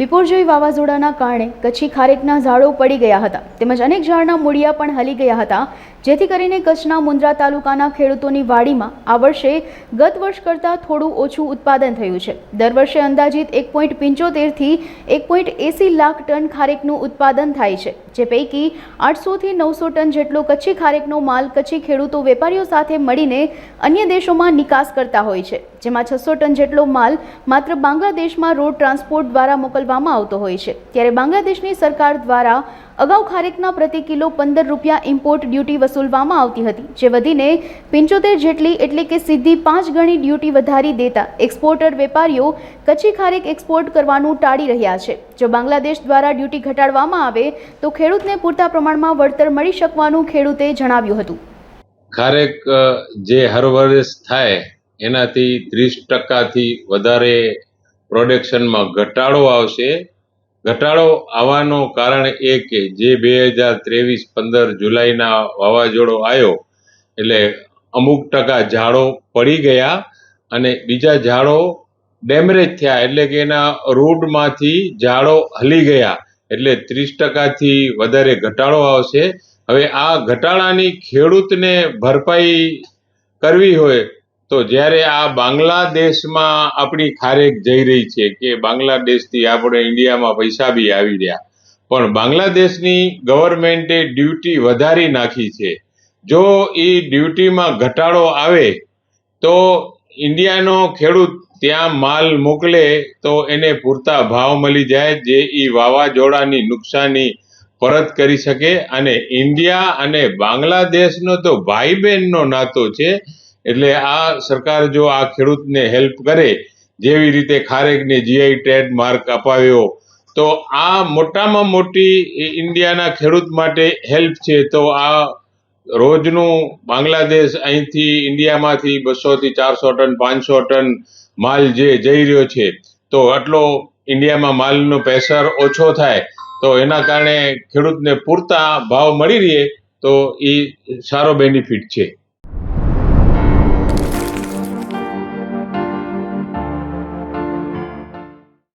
બિપોરજોય વાવાઝોડાના કારણે કચ્છી ખારેકના ઝાડો પડી ગયા હતા તેમજ અનેક ઝાડના મૂળિયા પણ હલી ગયા હતા, જેથી કરીને કચ્છના મુન્દ્રા તાલુકાના ખેડૂતોની વાડીમાં આ વર્ષે ગત વર્ષ કરતાં થોડું ઓછું ઉત્પાદન થયું છે। દર વર્ષે અંદાજિત 1.75 થી 1.80 લાખ ટન ખારેકનું ઉત્પાદન થાય છે, જે પૈકી 800 થી 900 ટન જેટલો કચ્છી ખારેકનો માલ કચ્છી ખેડૂતો વેપારીઓ સાથે મળીને અન્ય દેશોમાં નિકાસ કરતા હોય છે, જેમાં 600 ટન જેટલો માલ માત્ર બાંગ્લાદેશમાં રોડ ટ્રાન્સપોર્ટ દ્વારા મોકલવામાં આવતો હોય છે। ત્યારે બાંગ્લાદેશની સરકાર દ્વારા અગાઉ ખારેકના પ્રતિ કિલો 15 રૂપિયા ઇમ્પોર્ટ ડ્યુટી વસૂલવામાં આવતી હતી, જે વધીને 75 જેટલી એટલે કે સીધી 5 ગણી ડ્યુટી વધારી દેતા એક્સપોર્ટર વેપારીઓ કચ્છી ખારેક એક્સપોર્ટ કરવાનું ટાળી રહ્યા છે। જો બાંગ્લાદેશ દ્વારા ડ્યુટી ઘટાડવામાં આવે તો ખેડૂતને પૂરતા પ્રમાણમાં વળતર મળી શકવાનું ખેડૂતે જણાવ્યું હતું। ખારેક જે હર વર્ષ થાય એનાથી 30% થી વધારે પ્રોડક્શનમાં ઘટાડો આવશે। ઘટાડો આવવાનું કારણ એ કે જે 2023-15 જુલાઈના વાવાઝોડો આવ્યો એટલે અમુક ટકા ઝાડો પડી ગયા અને બીજા ઝાડો ડેમેજ થયા, એટલે કે એના રૂટમાંથી ઝાડો હલી ગયા, એટલે 30% થી વધારે ઘટાડો આવશે। હવે આ ઘટાડાની ખેડૂતને ભરપાઈ કરવી હોય તો જ્યારે આ બાંગ્લાદેશમાં આપણી ખારેક જઈ રહી છે કે બાંગ્લાદેશથી આપણે ઇન્ડિયામાં પૈસા બી આવી રહ્યા, પણ બાંગ્લાદેશની ગવર્મેન્ટે ડ્યુટી વધારી નાખી છે। જો એ ડ્યુટીમાં ઘટાડો આવે તો ઇન્ડિયાનો ખેડૂત ત્યાં માલ મોકલે તો એને પૂરતા ભાવ મળી જાય, જે એ વાવાઝોડાની નુકસાની પરત કરી શકે। અને ઇન્ડિયા અને બાંગ્લાદેશનો તો ભાઈ બહેનનો નાતો છે, એટલે આ સરકાર જો આ ખેડૂતને હેલ્પ કરે, જેવી રીતે ખારેકને જીઆઈ ટેગ માર્ક અપાવ્યો, તો આ મોટામાં મોટી ઇન્ડિયાના ખેડૂત માટે હેલ્પ છે। તો આ રોજનું બાંગ્લાદેશ અહીંથી ઇન્ડિયામાંથી 200 થી 400 ટન 500 ટન માલ જે જઈ રહ્યો છે, તો આટલો ઇન્ડિયામાં માલનો પ્રેશર ઓછો થાય તો એના કારણે ખેડૂતને પૂરતા ભાવ મળી રહે તો એ સારો બેનિફિટ છે।